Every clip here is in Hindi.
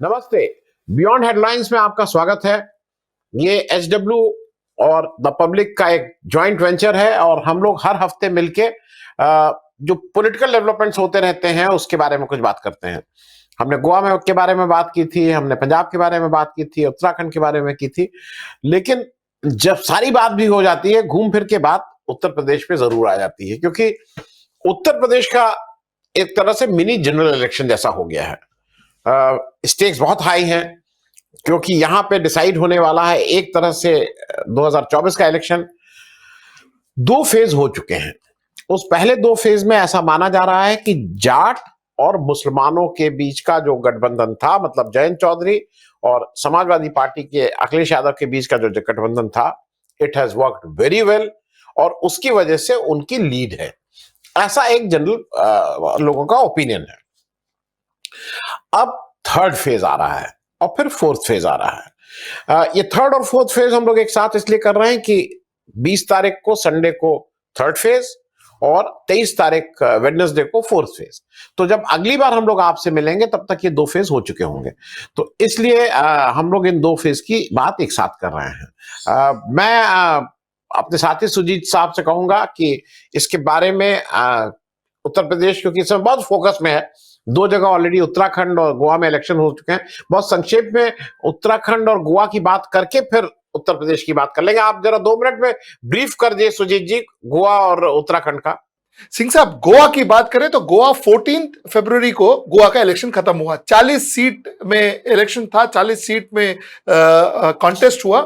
नमस्ते। बियॉन्ड हेडलाइंस में आपका स्वागत है। ये एचडब्ल्यू और द पब्लिक का एक जॉइंट वेंचर है और हम लोग हर हफ्ते मिलके जो पॉलिटिकल डेवलपमेंट्स होते रहते हैं उसके बारे में कुछ बात करते हैं। हमने गोवा में के बारे में बात की थी, हमने पंजाब के बारे में बात की थी, उत्तराखंड के बारे में की थी, लेकिन जब सारी बात भी हो जाती है घूम फिर के बात उत्तर प्रदेश पे जरूर आ जाती है, क्योंकि उत्तर प्रदेश का एक तरह से मिनी जनरल इलेक्शन जैसा हो गया है। स्टेक्स बहुत हाई हैं क्योंकि यहां पे डिसाइड होने वाला है एक तरह से 2024 का इलेक्शन। दो फेज हो चुके हैं। उस पहले दो फेज में ऐसा माना जा रहा है कि जाट और मुसलमानों के बीच का जो गठबंधन था, मतलब जयंत चौधरी और समाजवादी पार्टी के अखिलेश यादव के बीच का जो गठबंधन था, it has worked very well और उसकी वजह से उनकी लीड है, ऐसा एक जनरल लोगों का ओपिनियन है। अब थर्ड फेज आ रहा है और फिर फोर्थ फेज आ रहा है। ये थर्ड और फोर्थ फेज हम लोग एक साथ इसलिए कर रहे हैं कि 20 तारीख को संडे को थर्ड फेज और 23 तारीख वेडनेसडे को फोर्थ फेज। तो जब अगली बार हम लोग आपसे मिलेंगे तब तक ये दो फेज हो चुके होंगे, तो इसलिए हम लोग इन दो फेज की बात एक साथ कर रहे हैं। मैं अपने साथी सुजीत साहब से कहूंगा कि इसके बारे में उत्तर प्रदेश, क्योंकि इस समय बहुत फोकस में है, दो जगह ऑलरेडी उत्तराखंड और गोवा में इलेक्शन हो चुके हैं, बहुत संक्षेप में उत्तराखंड और गोवा की बात करके फिर उत्तर प्रदेश की बात कर लेंगे। आप जरा 2 मिनट में ब्रीफ कर दिए सुजीत जी गोवा और उत्तराखंड का। सिंह साहब, गोवा की बात करें तो गोवा 14 फरवरी को गोवा का इलेक्शन खत्म हुआ। 40 सीट में इलेक्शन था, 40 सीट में कॉन्टेस्ट हुआ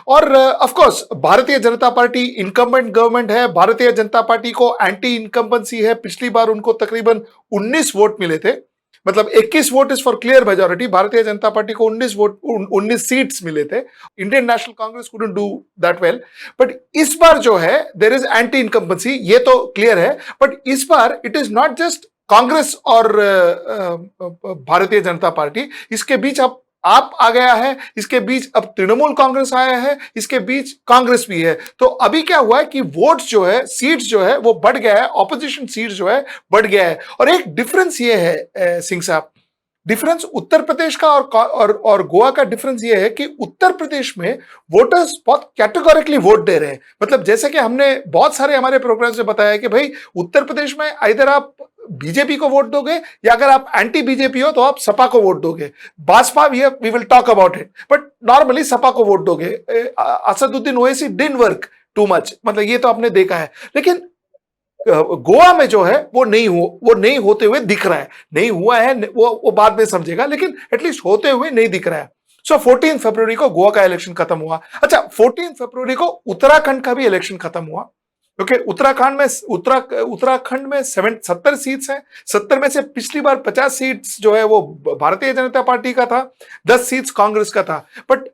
और of course Bharatiya Janata party incumbent government है। भारतीय जनता पार्टी को एंटी इनकम्बेंसी है। पिछली बार उनको तकरीबन 19 वोट मिले थे, मतलब 21 vote is for clear majority. Bharatiya Janata party को 19 सीट्स मिले थे। Indian national Congress couldn't do that well, but इस बार जो है देयर इज एंटी इनकम्बेंसी, ये तो क्लियर है। बट इस बार it is not just Congress और भारतीय जनता पार्टी, इसके बीच अब आप आ गया है, इसके बीच अब तृणमूल कांग्रेस आया है, इसके बीच कांग्रेस भी है। तो अभी क्या हुआ है कि वोट जो है, सीट्स जो है वो बढ़ गया है, ऑपोजिशन सीट जो है बढ़ गया है। और एक डिफरेंस ये है सिंह साहब, डिफरेंस उत्तर प्रदेश का और गोवा का डिफरेंस ये है कि उत्तर प्रदेश में वोटर्स बहुत कैटेगोरिकली वोट दे रहे हैं। मतलब जैसे कि हमने बहुत सारे हमारे प्रोग्राम से बताया कि भाई उत्तर प्रदेश में इधर आप बीजेपी को वोट दोगे या अगर आप एंटी बीजेपी हो तो आप सपा को वोट दोगे। Basapa we will talk about it, but normally Sapa को वोट दोगे। Asaduddin Owaisi didn't work too much, मतलब ये तो आपने देखा है। लेकिन गोवा में जो है वो नहीं होते हुए दिख रहा है। नहीं हुआ है वो बाद में समझेगा, लेकिन एटलीस्ट होते हुए नहीं दिख रहा है। सो 14 फरवरी को गोवा का इलेक्शन खत्म हुआ। अच्छा, 14 फरवरी को उत्तराखंड का भी इलेक्शन खत्म हुआ, क्योंकि उत्तराखंड में 70 सीट्स हैं। 70 में से पिछली बार 50 सीट्स जो है वो भारतीय जनता पार्टी का था, 10 सीट्स कांग्रेस का था। बट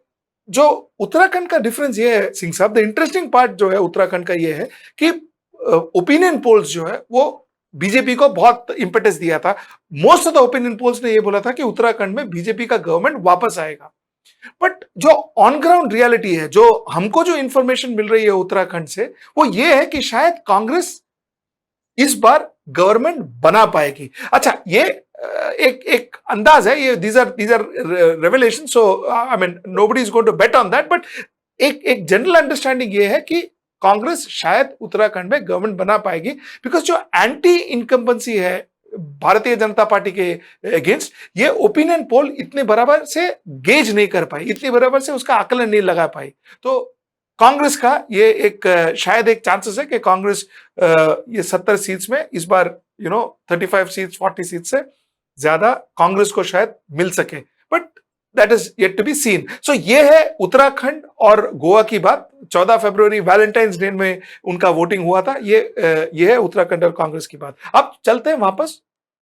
जो उत्तराखंड का डिफरेंस ये है सिंह साहब, द इंटरेस्टिंग पार्ट जो है उत्तराखंड का ये है कि ओपिनियन पोल्स जो है वो बीजेपी को बहुत इंपेटस दिया था। Most of the opinion polls ने ये बोला था कि उत्तराखंड में बीजेपी का गवर्नमेंट वापस आएगा। बट जो ऑन ग्राउंड रियलिटी है, जो हमको जो इंफॉर्मेशन मिल रही है उत्तराखंड से, वो ये है कि शायद कांग्रेस इस बार गवर्नमेंट बना पाएगी। अच्छा, ये एक अंदाज है, ये these are revelation, so I mean nobody is going to bet on that, but एक जनरल अंडरस्टैंडिंग ये है कि कांग्रेस शायद उत्तराखंड में गवर्नमेंट बना पाएगी, बिकॉज जो एंटी इनकम्बेंसी है भारतीय जनता पार्टी के अगेंस्ट, ये ओपिनियन पोल इतने बराबर से गेज नहीं कर पाई, इतने बराबर से उसका आकलन नहीं लगा पाई। तो कांग्रेस का ये एक शायद एक चांसेस है कि कांग्रेस ये 70 सीट्स में इस बार 35 सीट्स 40 सीट से ज्यादा कांग्रेस को शायद मिल सके, but that is yet to be seen. So ये है उत्तराखंड और गोवा की बात। 14 फरवरी वैलेंटाइंस डे में उनका वोटिंग हुआ था। ये है उत्तराखंड और कांग्रेस की बात। अब चलते हैं वापस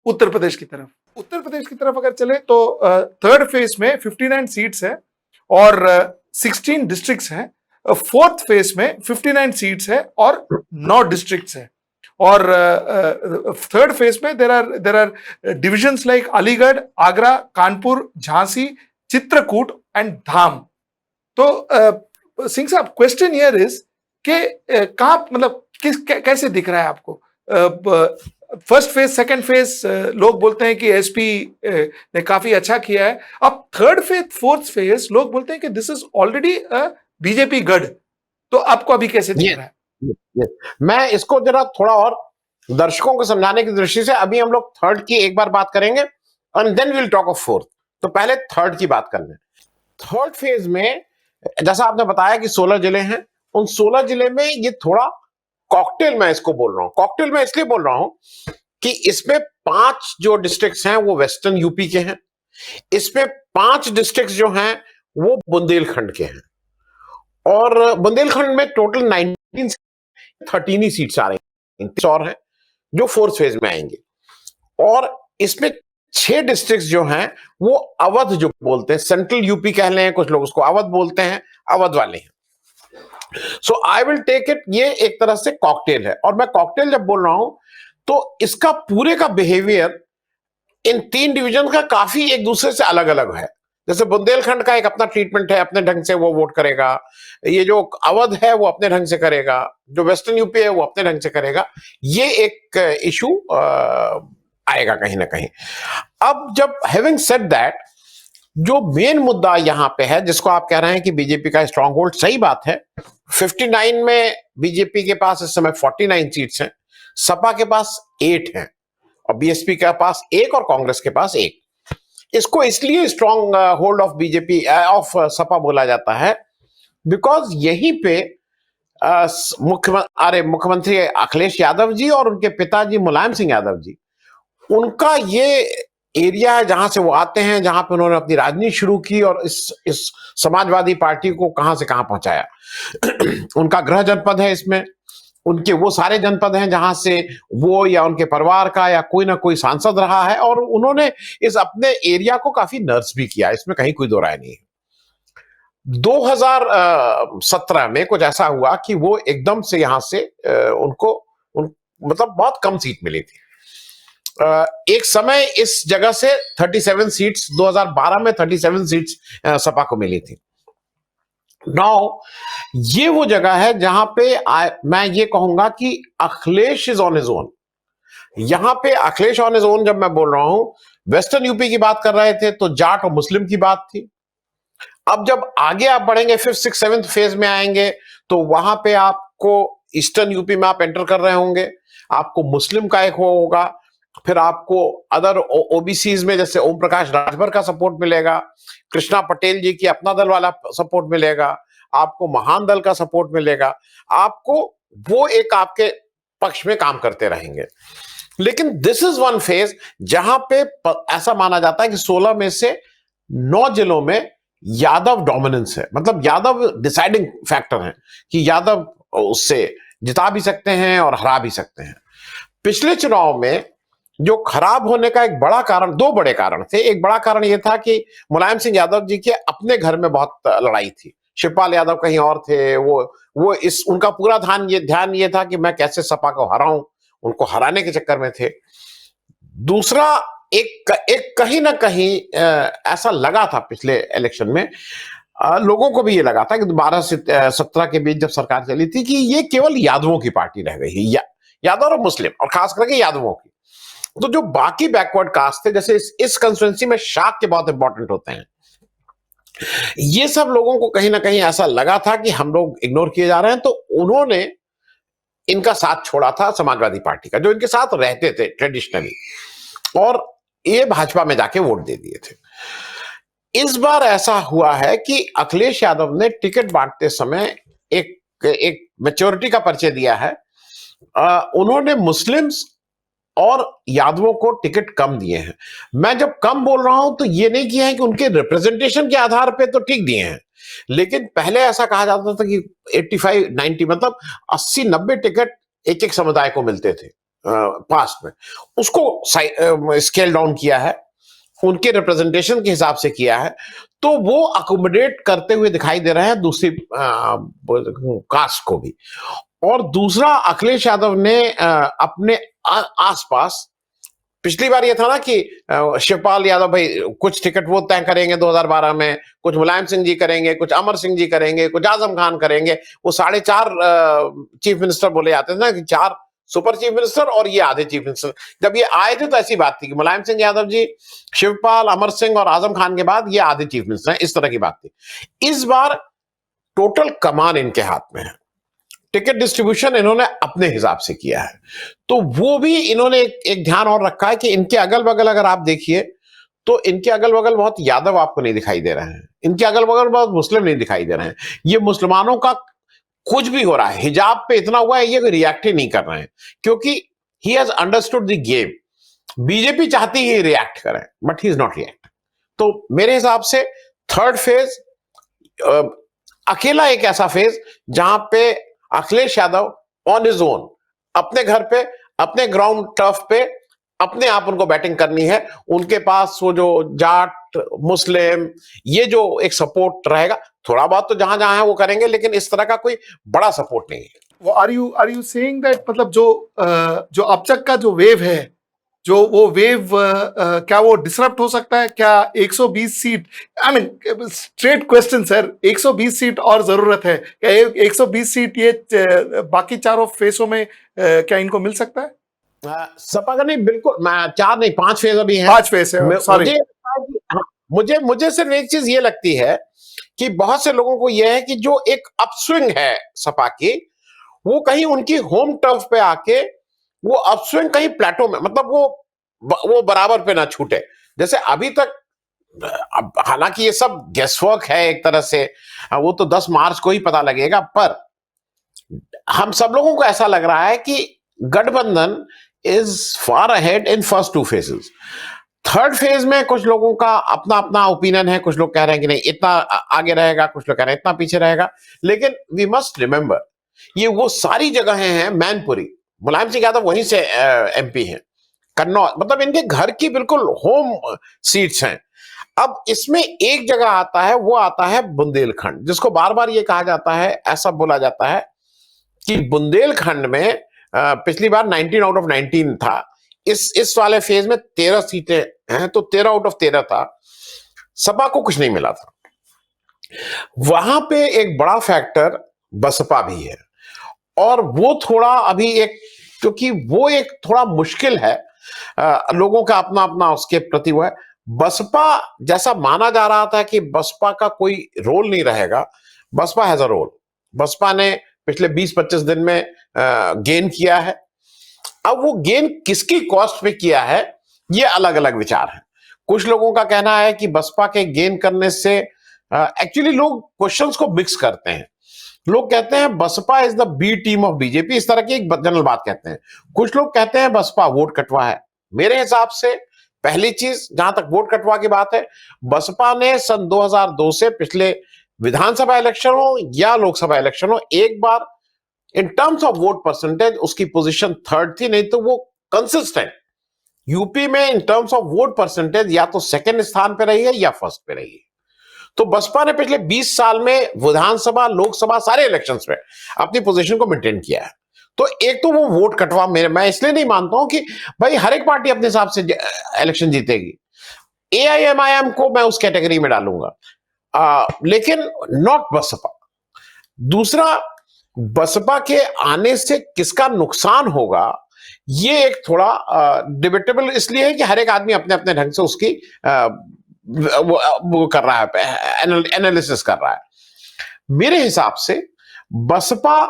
उत्तर प्रदेश की तरफ। उत्तर प्रदेश की तरफ अगर चले तो थर्ड फेज में 59 सीट्स है और 16 डिस्ट्रिक्ट्स हैं। फोर्थ फेज में 59 सीट्स है और 9 डिस्ट्रिक्ट्स है। और थर्ड फेज में there are divisions like Aligarh, Agra, Kanpur, Jhansi, Chitrakoot and Dham. तो सिंह साहब, क्वेश्चन हियर इज कि कहां, मतलब कैसे दिख रहा है आपको? फर्स्ट फेज सेकंड फेज लोग बोलते हैं कि एसपी ने काफी अच्छा किया है। अब थर्ड फेज फोर्थ फेज लोग बोलते हैं कि दिस इज ऑलरेडी बीजेपी गढ़। तो आपको अभी कैसे दिख रहा है? ये मैं इसको जरा थोड़ा और दर्शकों को समझाने की दृष्टि से अभी हम लोग थर्ड की एक बार बात करेंगे and then will talk of fourth. तो पहले थर्ड की बात कर लें। थर्ड फेज में जैसा आपने बताया कि 16 जिले हैं, उन 16 जिले में ये थोड़ा कॉकटेल, मैं इसको बोल रहा हूं कॉकटेल, मैं इसलिए बोल रहा हूं कि इसमें 5 जो डिस्ट्रिक्ट्स हैं वो वेस्टर्न यूपी के हैं, इसमें 5 डिस्ट्रिक्ट्स जो हैं वो बुंदेलखंड के हैं, और बुंदेलखंड में टोटल 13 ही सीट्स आ रही हैं और हैं जो फोर्थ फेज में आएंगे, और इसमें 6 डिस्ट्रिक्ट्स जो हैं वो अवध जो बोलते हैं, सेंट्रल यूपी कह लें, कुछ लोग उसको अवध बोलते हैं, अवध वाले हैं। सो आई विल टेक इट, ये एक तरह से कॉकटेल है, और मैं कॉकटेल जब बोल रहा हूं तो इसका पूरे का बिहेवियर इन 3 डिवीजन का काफी एक दूसरे से अलग अलग है। जैसे बुंदेलखंड का एक अपना ट्रीटमेंट है, अपने ढंग से वो वोट करेगा, ये जो अवध है वो अपने ढंग से करेगा, जो वेस्टर्न यूपी है वो अपने ढंग से करेगा, ये एक इशू आएगा कहीं ना कहीं। अब जब हैविंग सेड दैट, जो मेन मुद्दा यहां पे है जिसको आप कह रहे हैं कि बीजेपी का स्ट्रांग होल्ड, सही बात है, 59 में बीजेपी के पास इस समय 49 सीट्स हैं, सपा के पास 8 हैं, और बीएसपी के पास 1 और कांग्रेस के पास 1। इसको इसलिए strong hold of BJP of Sapa बोला जाता है बिकॉज यहीं पे मुख्यमंत्री अखिलेश यादव जी और उनके पिताजी मुलायम सिंह यादव जी, उनका ये एरिया है जहां से वो आते हैं, जहां पे उन्होंने अपनी राजनीति शुरू की और इस समाजवादी पार्टी को कहां से कहां पहुंचाया। उनका गृह जनपद है, इसमें उनके वो सारे जनपद हैं जहां से वो या उनके परिवार का या कोई ना कोई सांसद रहा है, और उन्होंने इस अपने एरिया को काफी नर्स भी किया, इसमें कहीं कोई दो राय नहीं है। 2017 में कुछ ऐसा हुआ कि वो एकदम से यहां से मतलब बहुत कम सीट मिली थी। एक समय इस जगह से 37 सीट्स 2012 में 37 सीट्स सपा को मिली थी। नाउ ये वो जगह है जहां पे मैं ये कहूंगा कि Akhilesh is on his own. यहां पे अखिलेश ऑन हिज ओन जब मैं बोल रहा हूं, वेस्टर्न यूपी की बात कर रहे थे तो जाट और मुस्लिम की बात थी। अब जब आगे आप बढ़ेंगे, 5th 6th 7th फेज में आएंगे, तो वहां पे आपको ईस्टर्न यूपी में आप एंटर कर रहे होंगे, आपको मुस्लिम का एक होगा, फिर आपको अदर ओबीसीज में जैसे ओम प्रकाश राजभर का सपोर्ट मिलेगा, कृष्णा पटेल जी की अपना दल वाला सपोर्ट मिलेगा, आपको महान दल का सपोर्ट मिलेगा, आपको वो एक आपके पक्ष में काम करते रहेंगे। लेकिन दिस इज वन फेज जहां पे ऐसा माना जाता है कि 16 में से 9 जिलों में यादव डोमिनेंस है, मतलब यादव डिसाइडिंग फैक्टर है कि यादव उससे जिता भी सकते हैं और हरा भी सकते हैं। पिछले चुनाव में जो खराब होने का एक बड़ा कारण, 2 बड़े कारण थे। एक बड़ा कारण यह था कि मुलायम सिंह यादव जी के अपने घर में बहुत लड़ाई थी, शिवपाल यादव कहीं और थे, वो इस उनका पूरा ध्यान ये था कि मैं कैसे सपा को हराऊं, उनको हराने के चक्कर में थे। दूसरा, एक कहीं ना कहीं ऐसा लगा था पिछले इलेक्शन में, लोगों को भी ये लगा था कि 12 से 17 के बीच जब सरकार चली थी कि ये केवल यादवों की पार्टी रह गई है, यादव और मुस्लिम, और खास करके यादवों की। तो जो बाकी बैकवर्ड कास्ट थे, जैसे इस कंस्टिट्यूंसी में शाक के बहुत इंपॉर्टेंट होते हैं, ये सब लोगों को कहीं ना कहीं ऐसा लगा था कि हम लोग इग्नोर किए जा रहे हैं, तो उन्होंने इनका साथ छोड़ा था समाजवादी पार्टी का, जो इनके साथ रहते थे ट्रेडिशनली, और ये भाजपा में जाके वोट दे दिए थे। इस बार ऐसा हुआ है कि अखिलेश यादव ने टिकट बांटते समय एक मैच्योरिटी का परिचय दिया है। उन्होंने मुस्लिम्स और यादवों को टिकट कम दिए हैं। मैं जब कम बोल रहा हूं तो ये नहीं किया है कि उनके रिप्रेजेंटेशन के आधार पे तो ठीक दिए हैं, लेकिन पहले ऐसा कहा जाता था कि 85-90 मतलब 80-90 टिकट एक एक समुदाय को मिलते थे पास्ट में, उसको स्केल डाउन किया है, उनके रिप्रेजेंटेशन के हिसाब से किया है, तो वो अकोमोडेट करते हुए दिखाई दे रहे हैं दूसरी कास्ट को भी। और दूसरा, अखिलेश यादव ने अपने आसपास, पिछली बार ये था ना कि शिवपाल यादव भाई कुछ टिकट वो तय करेंगे 2012 में, कुछ मुलायम सिंह जी करेंगे, कुछ अमर सिंह जी करेंगे, कुछ आजम खान करेंगे, वो 4.5 चीफ मिनिस्टर बोले जाते थे ना कि 4 सुपर चीफ मिनिस्टर और ये आधे चीफ मिनिस्टर। जब ये आए थे तो ऐसी बात थी कि मुलायम सिंह यादव जी, शिवपाल, अमर सिंह और आजम खान के बाद ये आधे चीफ मिनिस्टर हैं, इस तरह की बात थी। इस बार टोटल कमान इनके हाथ में है, टिकट डिस्ट्रीब्यूशन इन्होंने अपने हिसाब से किया है। तो वो भी इन्होंने एक ध्यान और रखा है कि इनके अगल बगल अगर आप देखिए तो इनके अगल बगल बहुत यादव आपको नहीं दिखाई दे रहे हैं, इनके अगल बगल बहुत मुस्लिम नहीं दिखाई दे रहे हैं। ये मुसलमानों का कुछ भी हो रहा है, हिजाब पे इतना हुआ है, ये रिएक्ट ही नहीं कर रहे हैं, क्योंकि he has understood the game. BJP चाहती है रिएक्ट करें, but he is not react. तो मेरे हिसाब से थर्ड फेज अकेला एक ऐसा फेज जहां पे Akhilesh Yadav on his own अपने घर पे, अपने ग्राउंड टर्फ पे अपने आप उनको बैटिंग करनी है। उनके पास वो जो जाट, मुस्लिम, ये जो एक सपोर्ट रहेगा, थोड़ा बहुत तो जहां जहां है वो करेंगे, लेकिन इस तरह का कोई बड़ा सपोर्ट नहीं है। वो आर यू सेइंग दैट मतलब जो अब तक का जो वेव है, जो वो वेव क्या वो डिसरप्ट हो सकता है क्या? 120 seat, I mean straight question sir, 120 seat और जरूरत है क्या? 120 सीट ये बाकी चारों फेसों में क्या इनको मिल सकता है? सपा का नहीं, बिल्कुल, मैं 4 नहीं 5 फेज अभी है। 5 फेज है, सॉरी। मुझे सिर्फ एक चीज ये लगती है कि बहुत से लोगों को यह है कि जो एक अपस्विंग है सपा की, वो कहीं उनकी होम टर्फ पे आके वो अपस्विंग कहीं प्लेटो में, मतलब वो बराबर पे ना छूटे। जैसे अभी तक, अब हालांकि ये सब गेसवर्क है एक तरह से, वो तो 10 मार्च को ही पता लगेगा, पर हम सब लोगों को ऐसा लग रहा है कि गठबंधन is far ahead in first 2 phases. Third phase में कुछ लोगों का अपना अपना ओपिनियन है, कुछ लोग कह रहे हैं कि नहीं इतना आगे रहेगा, कुछ लोग कह रहे हैं इतना पीछे रहेगा। लेकिन वी मस्ट रिमेंबर, ये वो सारी जगहें हैं, मैनपुरी, मुलायम सिंह यादव वहीं से एमपी हैं, कन्नौज, मतलब इनके घर की बिल्कुल होम सीट्स हैं। अब इसमें एक जगह आता है, वो आता है बुंदेलखंड, जिसको बार बार ये कहा जाता है, ऐसा बोला जाता है कि बुंदेलखंड में पिछली बार 19 आउट ऑफ 19 था, इस वाले फेज में 13 सीटें हैं, तो 13 आउट ऑफ 13 था, सपा को कुछ नहीं मिला था। वहां पे एक बड़ा फैक्टर बसपा भी है, और वो थोड़ा अभी एक, क्योंकि वो एक थोड़ा मुश्किल है, लोगों का अपना अपना उसके प्रति वो है। बसपा जैसा माना जा रहा था कि बसपा का कोई रोल नहीं रहेगा, Baspa has a role. Baspa ने पिछले 20-25 दिन में गेन किया है। अब वो गेन किसकी कॉस्ट पे किया है, ये अलग अलग विचार है। कुछ लोगों का कहना है कि बसपा के गेन करने से, एक्चुअली लोग क्वेश्चंस को मिक्स करते हैं। लोग कहते हैं Baspa is the B team of BJP, इस तरह की एक जनरल बात कहते हैं। कुछ लोग कहते हैं बसपा वोट कटवा है। मेरे हिसाब से पहली चीज, जहां तक वोट कटवा की बात है, बसपा ने सन 2002 से पिछले विधानसभा इलेक्शन हो या लोकसभा इलेक्शन हो, एक बार in terms of vote percentage उसकी पोजीशन थर्ड थी, नहीं तो वो कंसिस्टेंट यूपी में in terms of vote percentage या तो सेकंड स्थान पे रही है या फर्स्ट पे रही है। तो बसपा ने पिछले 20 साल में विधानसभा, लोकसभा, सारे इलेक्शंस में अपनी पोजीशन को मेंटेन किया है। तो एक तो वो वोट कटवा, मैं इसलिए नहीं मानता हूं कि भाई हर एक पार्टी अपने हिसाब से इलेक्शन जीतेगी, एआईएमआईएम को मैं उस कैटेगरी में डालूंगा, लेकिन नॉट बसपा। दूसरा, बसपा के आने से किसका नुकसान होगा, ये एक थोड़ा डिबेटेबल इसलिए है कि हर एक आदमी अपने अपने ढंग से उसकी वो कर रहा है, एनालिसिस कर रहा है। मेरे हिसाब से बसपा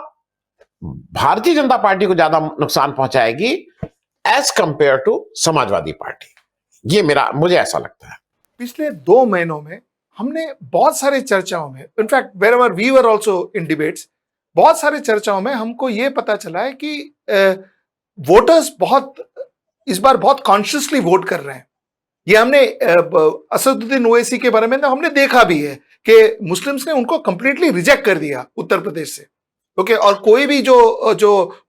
भारतीय जनता पार्टी को ज्यादा नुकसान पहुंचाएगी as compare to Samajwadi party, ये मुझे ऐसा लगता है। पिछले 2 महीनों में हमने बहुत सारे चर्चाओं में, in fact wherever we were also in debates, बहुत सारे चर्चाओं में हमको ये पता चला है कि वोटर्स इस बार बहुत कॉन्शियसली वोट कर रहे हैं। ये हमने असदुद्दीन ओवैसी के बारे में हमने देखा भी है कि मुस्लिम्स ने उनको कंप्लीटली रिजेक्ट कर दिया उत्तर प्रदेश से। ओके, और कोई भी जो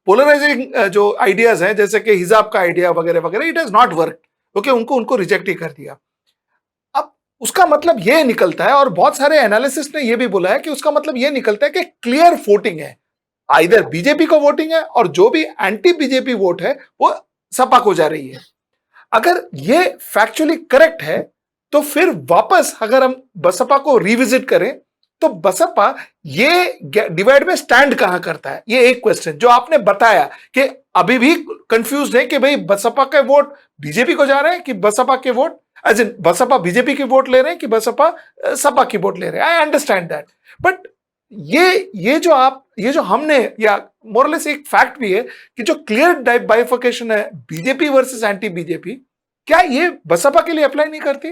पोलराइजिंग जो आइडियाज हैं, जैसे कि हिजाब का आइडिया वगैरह वगैरह, it has not work. Okay, उनको रिजेक्ट ही कर दिया। अब उसका मतलब ये निकलता है, और बहुत सारे एनालिसिस्ट ने ये भी बोला है कि उसका मतलब ये निकलता है कि क्लियर वोटिंग है, आइदर बीजेपी को वोटिंग है, और जो भी एंटी बीजेपी वोट है वो सपा को जा रही है। अगर ये फैक्चुअली करेक्ट है, तो फिर वापस अगर हम बसपा को रिविजिट करें, तो बसपा ये डिवाइड में स्टैंड कहां करता है, ये एक क्वेश्चन जो आपने बताया कि अभी भी कंफ्यूज है कि भाई बसपा के वोट बीजेपी को जा रहे हैं कि बसपा के vote as in Baspa BJP की वोट ले रहे हैं कि बसपा सपा की वोट ले रहे हैं। आई अंडरस्टैंड दैट, बट ये जो हमने या मोरलेस एक फैक्ट भी है कि जो क्लियर बाइफर्केशन है बीजेपी वर्सेस एंटी बीजेपी, क्या ये बसपा के लिए अप्लाई नहीं करती?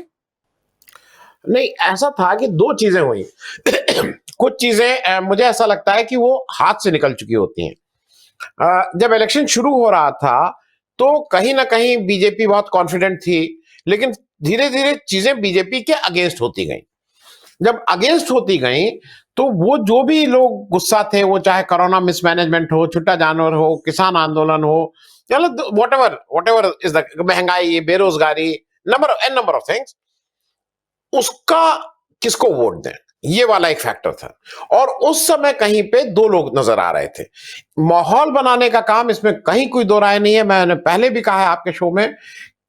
नहीं, ऐसा था कि दो चीजें हुई। कुछ चीजें मुझे ऐसा लगता है कि वो हाथ से निकल चुकी होती हैं। जब इलेक्शन शुरू हो रहा था तो कहीं ना कहीं बीजेपी बहुत कॉन्फिडेंट थी, लेकिन धीरे धीरे चीजें बीजेपी के अगेंस्ट होती गई। जब अगेंस्ट होती गई तो वो जो भी लोग गुस्सा थे, वो चाहे कोरोना मिसमैनेजमेंट हो, छुट्टा जानवर हो, किसान आंदोलन हो, या वॉट एवर इज द महंगाई, बेरोजगारी, नंबर ऑफ थिंग्स, उसका किसको वोट दें, ये वाला एक फैक्टर था। और उस समय कहीं पे दो लोग नजर आ रहे थे। माहौल बनाने का काम, इसमें कहीं कोई दो राय नहीं है। मैंने पहले भी कहा है आपके शो में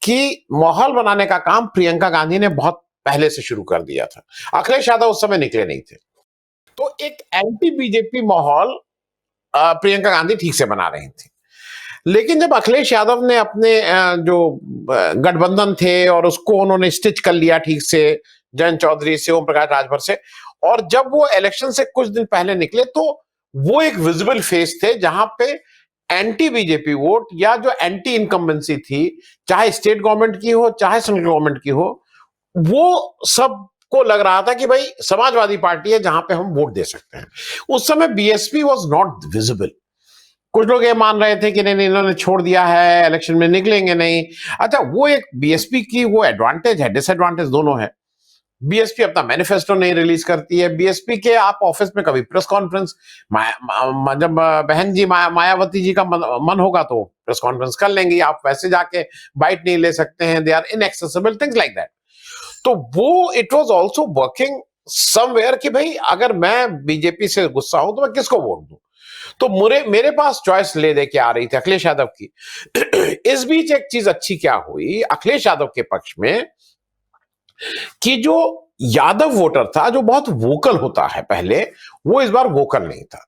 कि माहौल बनाने का काम प्रियंका गांधी ने बहुत पहले से शुरू कर दिया था। अखिलेश यादव उस समय निकले नहीं थे, तो एक एंटी बीजेपी माहौल प्रियंका गांधी ठीक से बना रही थी। लेकिन जब अखिलेश यादव ने अपने जो गठबंधन थे और उसको उन्होंने स्टिच कर लिया ठीक से, जयंत चौधरी से, ओम प्रकाश राजभर से, और जब वो इलेक्शन से कुछ दिन पहले निकले तो वो एक विजिबल फेस थे जहां पे एंटी बीजेपी वोट या जो एंटी इनकम्बेंसी थी, चाहे स्टेट गवर्नमेंट की हो चाहे सेंट्रल गवर्नमेंट की हो, वो सबको लग रहा था कि भाई समाजवादी पार्टी है जहां पे हम वोट दे सकते हैं। उस समय बीएसपी वॉज नॉट विजिबल। कुछ लोग ये मान रहे थे कि नहीं इन्होंने छोड़ दिया है, इलेक्शन में निकलेंगे नहीं। अच्छा, वो एक बीएसपी की वो एडवांटेज है, डिसएडवांटेज दोनों है। बीएसपी अपना मैनिफेस्टो नहीं रिलीज करती है। बीएसपी के आप ऑफिस में कभी प्रेस कॉन्फ्रेंस, जब बहन जी मायावती जी का मन होगा तो प्रेस कॉन्फ्रेंस कर लेंगी, आप वैसे जाके बाइट नहीं ले सकते हैं, they are inaccessible, things like that. तो वो it was also working somewhere कि भाई अगर मैं बीजेपी से गुस्सा हूं तो मैं किसको वोट दूं। तो मेरे पास चॉइस ले दे के आ रही थी अखिलेश यादव की। इस बीच एक चीज अच्छी क्या हुई अखिलेश यादव के पक्ष में, कि जो यादव वोटर था जो बहुत वोकल होता है पहले, वो इस बार वोकल नहीं था।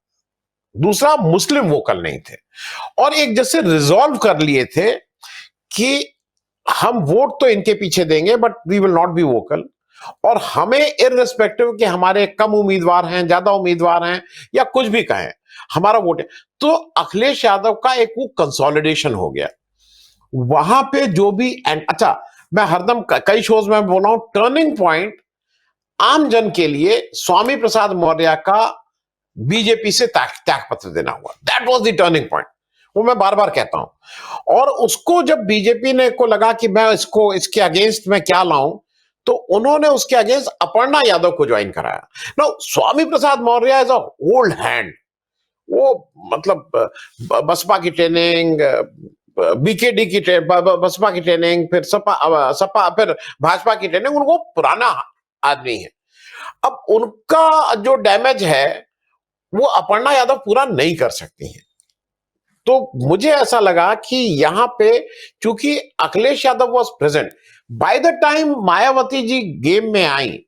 दूसरा, मुस्लिम वोकल नहीं थे, और एक जैसे रिजॉल्व कर लिए थे कि हम वोट तो इनके पीछे देंगे but we will not be vocal, और हमें इररिस्पेक्टिव कि हमारे कम उम्मीदवार हैं, ज्यादा उम्मीदवार हैं, या कुछ भी कहें, हमारा वोट है। तो अखिलेश यादव का एक वो कंसोलिडेशन हो गया वहां पे जो भी। अच्छा, मैं हरदम कई शोज में बोल रहा हूं, टर्निंग पॉइंट आम जन के लिए स्वामी प्रसाद मौर्य का बीजेपी से त्याग पत्र देना हुआ। That was the turning point, वो मैं बार बार कहता हूं। और उसको जब बीजेपी ने को लगा कि मैं इसके अगेंस्ट में क्या लाऊं, तो उन्होंने उसके अगेंस्ट अपर्णा यादव को ज्वाइन कराया। No, Swami Prasad Maurya is a old hand. वो मतलब बसपा की ट्रेनिंग, बीकेडी की बसपा की ट्रेनिंग, फिर सपा फिर भाजपा की ट्रेनिंग, उनको पुराना आदमी है। अब उनका जो डैमेज है वो अपर्णा यादव पूरा नहीं कर सकती हैं। तो मुझे ऐसा लगा कि यहां पे चूंकि Akhilesh Yadav was present, by the time Mayawati ji game में आई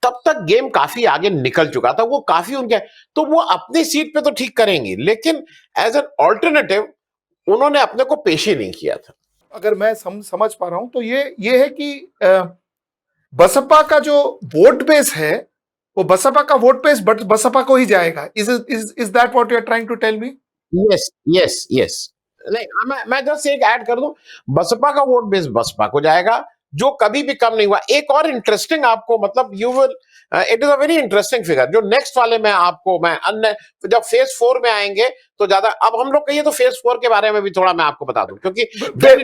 तब तक गेम काफी आगे निकल चुका था। वो काफी उनके, तो वो अपनी सीट पे तो ठीक करेंगी, लेकिन एज एन ऑल्टरनेटिव उन्होंने अपने को पेश ही नहीं किया था। अगर मैं समझ पा रहा हूं तो ये है कि बसपा का जो वोट बेस है वो बसपा का वोट बेस बसपा को ही जाएगा। Is that what you are trying to tell me? Yes yes yes. नहीं, मैं जस्ट एक ऐड कर दूं, बसपा का वोट बेस बसपा को जाएगा, जो कभी भी कम नहीं हुआ। एक और इंटरेस्टिंग आपको, मतलब you will, it is a very interesting figure जो नेक्स्ट वाले में आपको मैं अन्य जब फेज 4 में आएंगे तो ज्यादा, अब हम लोग कहिए तो फेज 4 के बारे में भी थोड़ा मैं आपको बता दूं, क्योंकि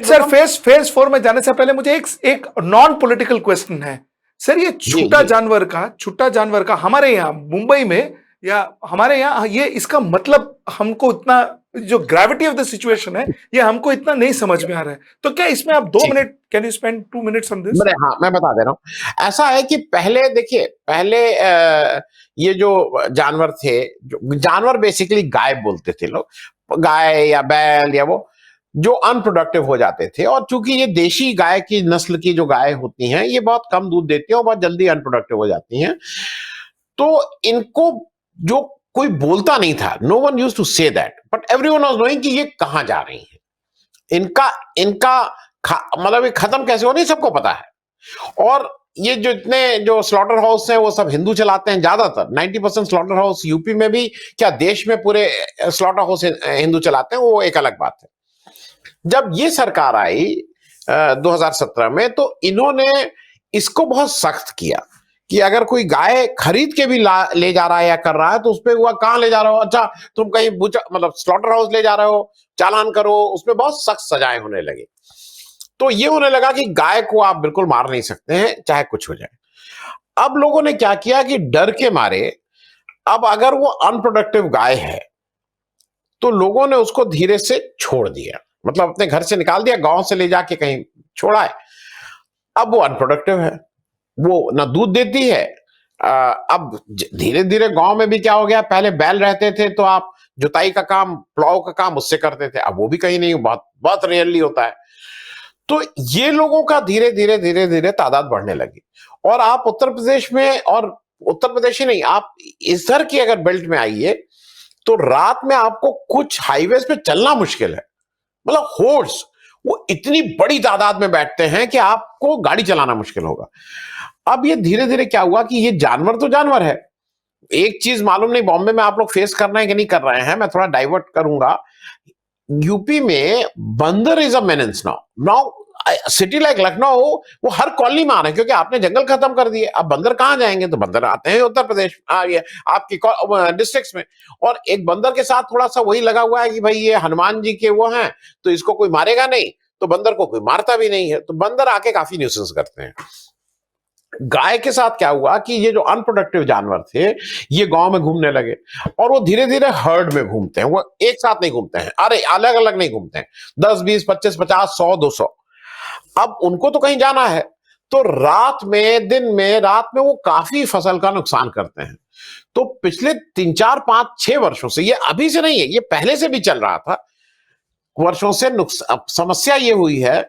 सर फेज 4 में जाने से पहले मुझे एक नॉन पॉलिटिकल क्वेश्चन है सर। ये छुट्टा जानवर का हमारे यहाँ मुंबई में या हमारे यहाँ ये इसका मतलब हमको इतना, जो ग्रेविटी ऑफ द सिचुएशन है ये हमको इतना नहीं समझ में आ रहा है। तो क्या इसमें आप 2 minute, can you spend 2 minutes on this? हाँ, मैं बता दे रहा हूं। ऐसा है कि पहले देखिए, पहले ये जो जानवर थे, जानवर बेसिकली गाय बोलते थे लोग, गाय या बैल या वो जो अनप्रोडक्टिव हो जाते थे। और चूंकि ये देशी गाय की नस्ल की जो गाय होती हैं ये बहुत कम दूध देती हैं और बहुत जल्दी अनप्रोडक्टिव हो जाती हैं, तो इनको जो कोई बोलता नहीं था, no one used to say that, but everyone was knowing कि ये कहां जा रही हैं, इनका इनका मतलब ये खत्म कैसे हो, नहीं सबको पता है। और ये जो इतने जो स्लॉटर हाउस हैं वो सब हिंदू चलाते हैं, ज्यादातर 90% स्लॉटर हाउस यूपी में भी, क्या देश में पूरे स्लॉटर हाउस हिंदू चलाते हैं, वो एक अलग बात है। जब ये सरकार आई 2017 में, तो इन्होंने इसको बहुत सख्त किया कि अगर कोई गाय खरीद के भी ले जा रहा है या कर रहा है तो उसपे हुआ कहां ले जा रहे हो, अच्छा तुम कहीं मतलब स्लॉटर हाउस ले जा रहे हो, चालान करो, उसमें बहुत सख्त सजाएं होने लगी। तो ये होने लगा कि गाय को आप बिल्कुल मार नहीं सकते हैं चाहे कुछ हो जाए। अब लोगों ने क्या किया कि डर के मारे, अब अगर वो अनप्रोडक्टिव गाय है तो लोगों ने उसको धीरे से छोड़ दिया, मतलब अपने घर से निकाल दिया, गांव से ले जाके कहीं छोड़ा है। अब वो अनप्रोडक्टिव है, वो ना दूध देती है। अब धीरे धीरे गांव में भी क्या हो गया, पहले बैल रहते थे तो आप जुताई का काम, प्लाव का काम उससे करते थे, अब वो भी कहीं नहीं, बहुत बहुत रेयरली होता है। तो ये लोगों का धीरे धीरे धीरे धीरे तादाद बढ़ने लगी। और आप उत्तर प्रदेश में, और उत्तर प्रदेश ही नहीं, आप इधर की अगर बेल्ट में आइए तो रात में आपको कुछ हाईवेज पे चलना मुश्किल है, मतलब होर्स वो इतनी बड़ी तादाद में बैठते हैं कि आपको गाड़ी चलाना मुश्किल होगा। अब ये धीरे धीरे क्या हुआ कि ये जानवर तो जानवर है। एक चीज मालूम नहीं बॉम्बे में आप लोग फेस कर रहे हैं कि नहीं कर रहे हैं, मैं थोड़ा डाइवर्ट करूंगा। यूपी में bandar is a menace now. Now city like Lucknow, वो हर कॉलोनी में आ रहे हैं क्योंकि आपने जंगल खत्म कर दिए। अब बंदर कहां जाएंगे, तो बंदर आते हैं उत्तर प्रदेश ये आपकी डिस्ट्रिक्ट्स में। और एक बंदर के साथ थोड़ा सा वही लगा हुआ है कि भाई ये हनुमान जी के वो हैं तो इसको कोई मारेगा नहीं, तो बंदर को कोई मारता भी नहीं है, तो बंदर आके काफी न्यूसेंस करते हैं। गाय के साथ क्या हुआ कि ये जो अनप्रोडक्टिव जानवर थे ये गांव में घूमने लगे, और वो धीरे धीरे हर्ड में घूमते हैं, वो एक साथ नहीं घूमते हैं, अरे अलग अलग नहीं घूमते हैं, 10 20 25 50 100 200। अब उनको तो कहीं जाना है, तो रात में दिन में रात में वो काफी फसल का नुकसान करते हैं। तो पिछले 3 4 5 6 वर्षों से, ये अभी से नहीं है, ये पहले से भी चल रहा था, वर्षों से समस्या ये हुई है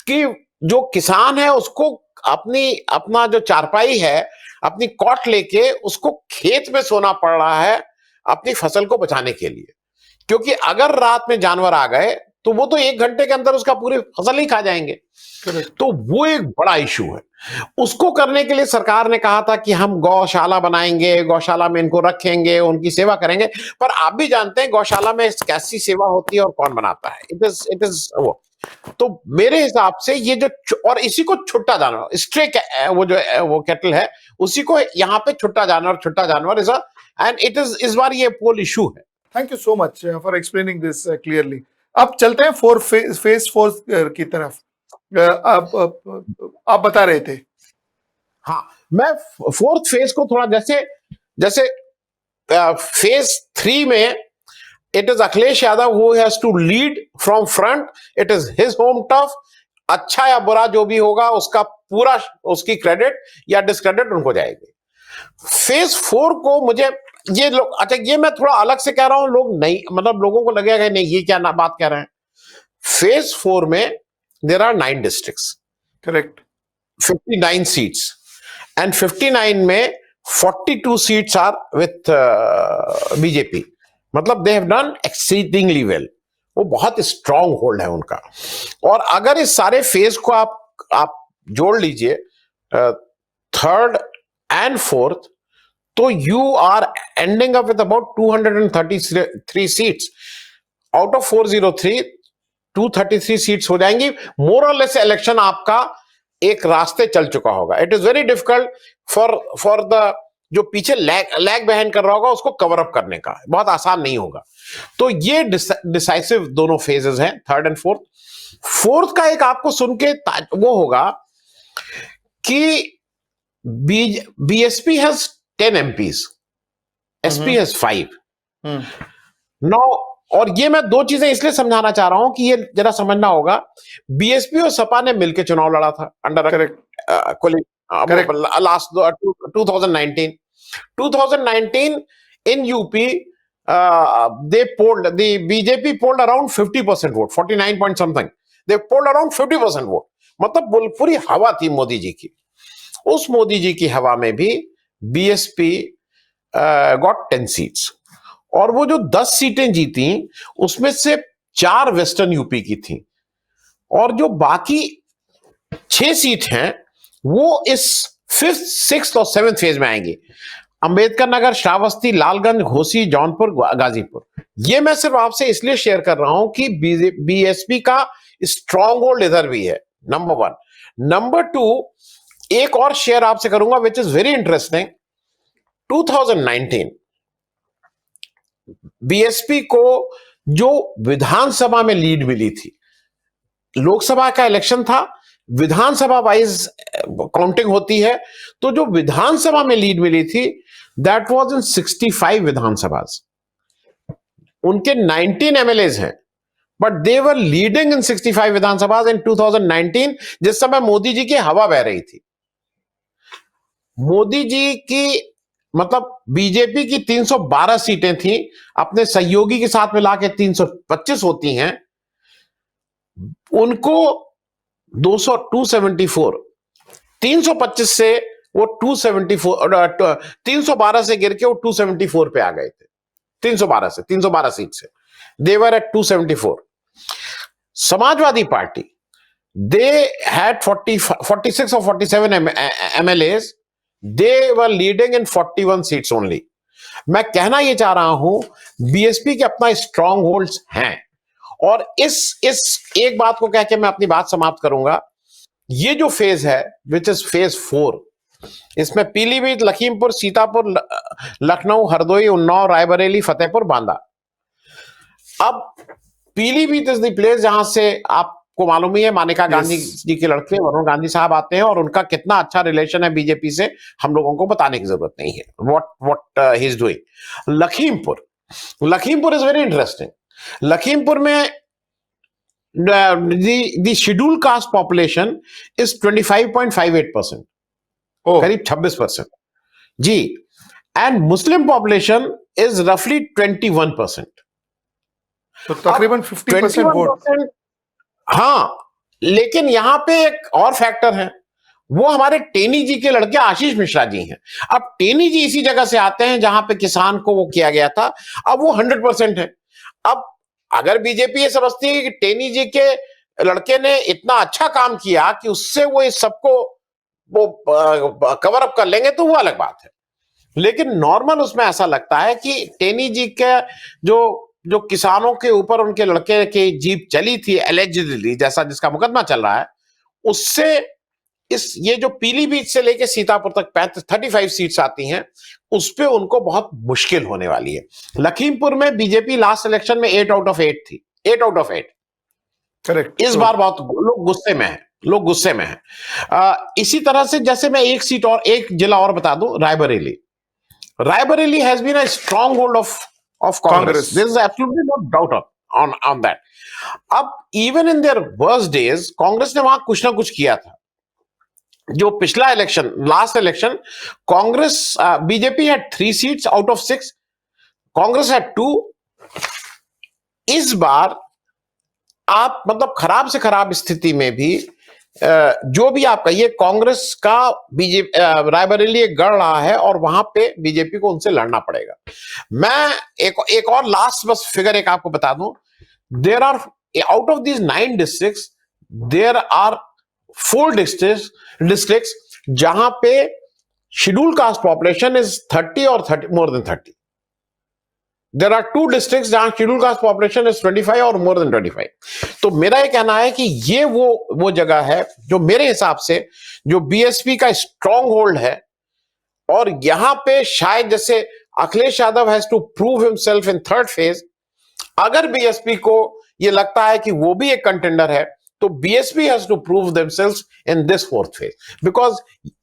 कि जो किसान है उसको अपना जो चारपाई है, अपनी कॉट लेके उसको खेत में सोना पड़ रहा है अपनी फसल को बचाने के लिए, क्योंकि अगर रात में जानवर आ गए तो वो तो 1 घंटे के अंदर उसका पूरी फसल ही खा जाएंगे। तो वो एक बड़ा इशू है। उसको करने के लिए सरकार ने कहा था कि हम गौशाला बनाएंगे, गौशाला में इनको रखेंगे, उनकी सेवा करेंगे, पर आप भी जानते हैं गौशाला में कैसी सेवा होती है और कौन बनाता है, इट इज वो। तो मेरे हिसाब से ये जो, और इसी को छुट्टा जानवर, स्ट्रे वो जो वो कैटल है, उसी को यहाँ पे छुट्टा जानवर इज एंड इट इज, इस बार ये पोल इशू है। Thank you so much for explaining this clearly. अब चलते हैं फेज 4 की तरफ। आप बता रहे थे। हाँ, मैं फोर्थ फेज को थोड़ा जैसे फेज 3 में it is Akhilesh Yadav who has to lead from front, it is his home turf. अच्छा या बुरा जो भी होगा उसका पूरा, उसकी क्रेडिट या डिस्क्रेडिट उनको जाएगी। फेज 4 को मुझे ये लोग, अच्छा ये मैं थोड़ा अलग से कह रहा हूं, लोग नहीं, मतलब लोगों को लगेगा नहीं ये क्या बात कह रहे हैं। फेज 4 में there are 9 districts, correct, 59 seats, and 59 में 42 सीट्स आर विथ बीजेपी, मतलब they have done exceedingly well, वो बहुत स्ट्रांग होल्ड है उनका। और अगर इस सारे फेज को आप जोड़ लीजिए, थर्ड एंड फोर्थ, तो you are ending up with about 233 seats out of 403, 233 seats हो जाएंगी। मोर और लेस इलेक्शन आपका एक रास्ते चल चुका होगा। It is very difficult for the जो पीछे लैग बिहाइंड कर रहा होगा उसको कवर अप करने का, बहुत आसान नहीं होगा। तो ये डिसाइसिव दोनों फेजेस हैं, थर्ड एंड फोर्थ। फोर्थ का एक आपको सुन के वो होगा कि BSP has 10 MPs, SP has 5 नौ। और ये मैं 2 चीजें इसलिए समझाना चाह रहा हूं कि ये जरा समझना होगा। बीएसपी और सपा ने मिलकर चुनाव लड़ा था under last 2019 in UP, they polled, the BJP polled around 50% vote, 49 point something. They polled around 50% vote. मतलब पूरी हवा थी मोदी जी की। उस मोदी जी की हवा में भी बीएसपी गॉट 10 सीट्स, और वो जो 10 सीटें जीती उसमें से 4 वेस्टर्न यूपी की थी, और जो बाकी 6 सीट हैं वो इस 5th, 6th और 7th फेज में आएंगी। अंबेडकर नगर, श्रावस्ती, लालगंज, घोसी, जौनपुर, गाजीपुर। ये मैं सिर्फ आपसे इसलिए शेयर कर रहा हूं कि बीएसपी का स्ट्रॉन्ग होल्ड इधर भी है, नंबर 1। नंबर 2, एक और शेयर आपसे करूंगा which is very interesting. 2019 BSP को जो विधानसभा में लीड मिली थी, लोकसभा का इलेक्शन था, विधानसभा वाइज काउंटिंग होती है, तो जो विधानसभा में लीड मिली थी दैट वाज इन 65 विधानसभा। उनके 19 एमएलएज हैं, बट दे वर लीडिंग इन 65 विधानसभा इन 2019, जिस समय मोदी जी की हवा बह रही थी। मोदी जी की मतलब बीजेपी की 312 सीटें थी, अपने सहयोगी के साथ मिला के 325 होती हैं, उनको 274, 325 से वो 274, 312 से गिर के वो 274 पे आ गए थे। 312 सीट से they were at 274। Samajwadi Party, they had 46 और 47 MLAs, they were leading in 41 seats only. मैं कहना यह चाह रहा हूं बीएसपी के अपना स्ट्रॉन्ग होल्ड्स हैं, और इस एक बात को कह के मैं अपनी बात समाप्त करूंगा। ये जो फेज है विच इज फेज 4, इसमें पीलीभीत, लखीमपुर, सीतापुर, लखनऊ, हरदोई, उन्नाव, रायबरेली, फतेहपुर, बांदा। अब पीलीभीत इज द प्लेस जहां से आपको मालूम ही है मानेका गांधी जी के लड़के वरुण गांधी साहब आते हैं, और उनका कितना अच्छा रिलेशन है बीजेपी से हम लोगों को बताने की जरूरत नहीं है, what he is doing. Lakhimpur is very interesting. Lakhimpur में the scheduled caste population is 25.58%, करीब 26% जी, एंड मुस्लिम पॉपुलेशन इज रफली 21%, तो तकरीबन 50% वोट। हाँ, लेकिन यहां पे एक और फैक्टर है, वो हमारे टेनी जी के लड़के आशीष मिश्रा जी हैं। अब टेनी जी इसी जगह से आते हैं जहां पे किसान को वो किया गया था, अब वो 100% है। अब अगर बीजेपी ये समझती है कि टेनी जी के लड़के ने इतना अच्छा काम किया कि उससे वो इस सबको वो कवर अप कर लेंगे, तो वो अलग बात है। लेकिन नॉर्मल उसमें ऐसा लगता है कि टेनी जी के जो किसानों के ऊपर उनके लड़के की जीप चली थी एलिजिडली, जैसा जिसका मुकदमा चल रहा है, उससे ये जो पीलीभीत से लेके सीतापुर तक 35 सीट्स आती हैं, उस पे उनको बहुत मुश्किल होने वाली है। लखीमपुर में बीजेपी लास्ट इलेक्शन में 8 आउट ऑफ 8 थी, 8 आउट ऑफ 8। करेक्ट। इस बार बहुत लोग गुस्से में हैं। इसी तरह से जैसे मैं एक सीट और एक जिला और बता दूं, Raebareli has been a stronghold of Congress, there is absolutely no doubt on that. अब even in their worst days Congress ने वहां कुछ ना कुछ किया था। जो पिछला election, last election, Congress BJP had 3 seats out of 6, Congress had 2। इस बार आप मतलब खराब से खराब स्थिति में भी जो भी आप कहिए, कांग्रेस का बीजेपी रायबरेली एक गढ़ रहा है, और वहां पे बीजेपी को उनसे लड़ना पड़ेगा। मैं एक और लास्ट बस फिगर एक आपको बता दूं, there are out of these 9 districts, there are 4 districts जहां पे शेड्यूल कास्ट पॉपुलेशन इज 30 और more than 30। There are 2 districts जहां शेड्यूल कास्ट पॉपुलेशन इज 25 और मोर देन 25। तो मेरा ये कहना है कि ये वो जगह है जो मेरे हिसाब से जो बीएसपी का स्ट्रॉन्ग होल्ड है, और यहां पे शायद जैसे Akhilesh Yadav has to prove himself in 3rd phase. अगर बीएसपी को ये लगता है कि वो भी एक कंटेंडर है, तो BSP has to prove themselves in this 4th phase, because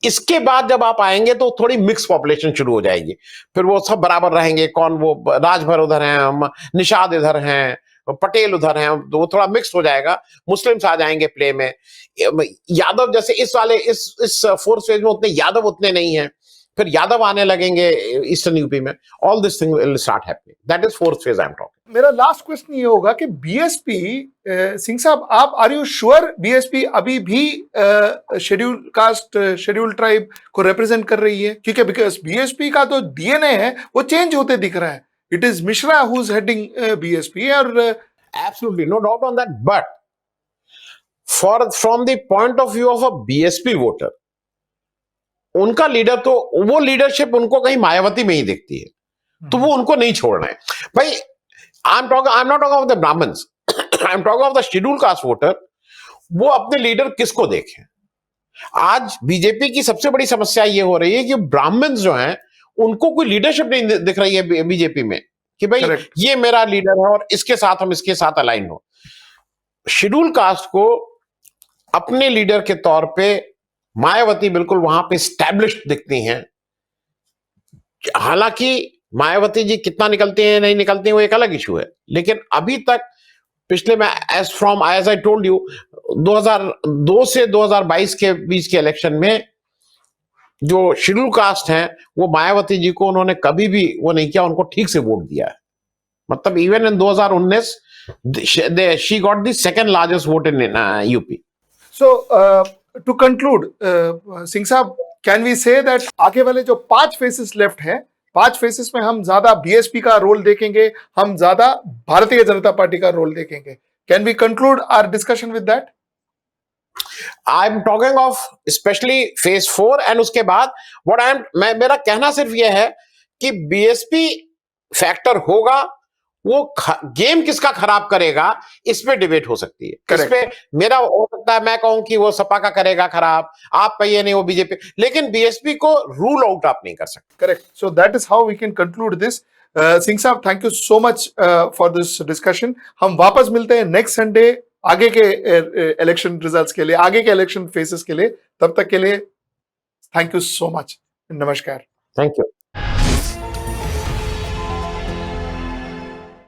इसके बाद जब आप आएंगे तो थोड़ी मिक्स पॉपुलेशन शुरू हो जाएगी। फिर वो सब बराबर रहेंगे, कौन वो राजभर उधर हैं, निषाद इधर हैं, पटेल उधर हैं, तो वो थोड़ा मिक्स हो जाएगा, मुस्लिम्स आ जाएंगे प्ले में। यादव जैसे इस 4th फेज में उतने यादव उतने नहीं हैं, फिर यादव आने लगेंगे ईस्टर्न यूपी में, all this thing will start happening, that is fourth phase I am talking. मेरा लास्ट क्वेश्चन ये होगा कि बीएसपी, सिंह साहब, आप आर यू श्योर बीएसपी अभी भी शेड्यूल कास्ट, शेड्यूल ट्राइब को रिप्रेजेंट कर रही है? क्योंकि बिकॉज बीएसपी का तो डीएनए है वो चेंज होते दिख रहा है। It is Mishra who is heading BSP और absolutely no doubt on that, but for from the point of view of a BSP voter, उनका लीडर तो वो लीडरशिप उनको कहीं मायावती में ही दिखती है, तो वो उनको नहीं छोड़ना है भाई। I am not talking of the Brahmins, I am talking of the schedule caste voter. वो अपने लीडर किसको देखें? आज बीजेपी की सबसे बड़ी समस्या ये हो रही है कि ब्राह्मण्स जो हैं उनको कोई लीडरशिप नहीं दिख रही है बीजेपी में कि भाई Correct. ये मेरा लीडर है और इसके साथ हम इसके साथ अलाइन हो। शेड्यूल कास्ट को अपने लीडर के तौर पे मायावती बिल्कुल वहां पे स्टैब्लिश्ड दिखती हैं। हालांकि मायावती जी कितना निकलती हैं नहीं निकलती हैं वो एक अलग इशू है, लेकिन अभी तक पिछले में एज आई टोल्ड यू 2002 से 2022 के बीच के इलेक्शन में जो शेड्यूल कास्ट हैं वो मायावती जी को उन्होंने कभी भी वो नहीं किया, उनको ठीक से वोट दिया है। मतलब even in 2019 she got the second largest vote in UP. So to conclude, Singh साहब, कैन वी से दैट आगे वाले जो 5 फेसेस लेफ्ट हैं, 5 फेसेस में हम ज्यादा बीएसपी का रोल देखेंगे, हम ज्यादा भारतीय जनता पार्टी का रोल देखेंगे? Can we conclude our discussion with that? I am talking of especially phase 4 and उसके बाद मेरा कहना सिर्फ यह है कि बीएसपी फैक्टर होगा, वो गेम किसका खराब करेगा इस पे डिबेट हो सकती है। इस पे मेरा हो सकता है मैं कहूं कि वो सपा का करेगा खराब, आप कहिए नहीं वो बीजेपी, लेकिन बीएसपी को रूल आउट आप नहीं कर सकते। Correct, so that is how we can conclude this. Singh साहब, thank you so much for this discussion. हम वापस मिलते हैं नेक्स्ट संडे आगे के इलेक्शन रिजल्ट्स के लिए, आगे के इलेक्शन फेसेस के लिए। तब तक के लिए थैंक यू सो मच, नमस्कार। Thank you.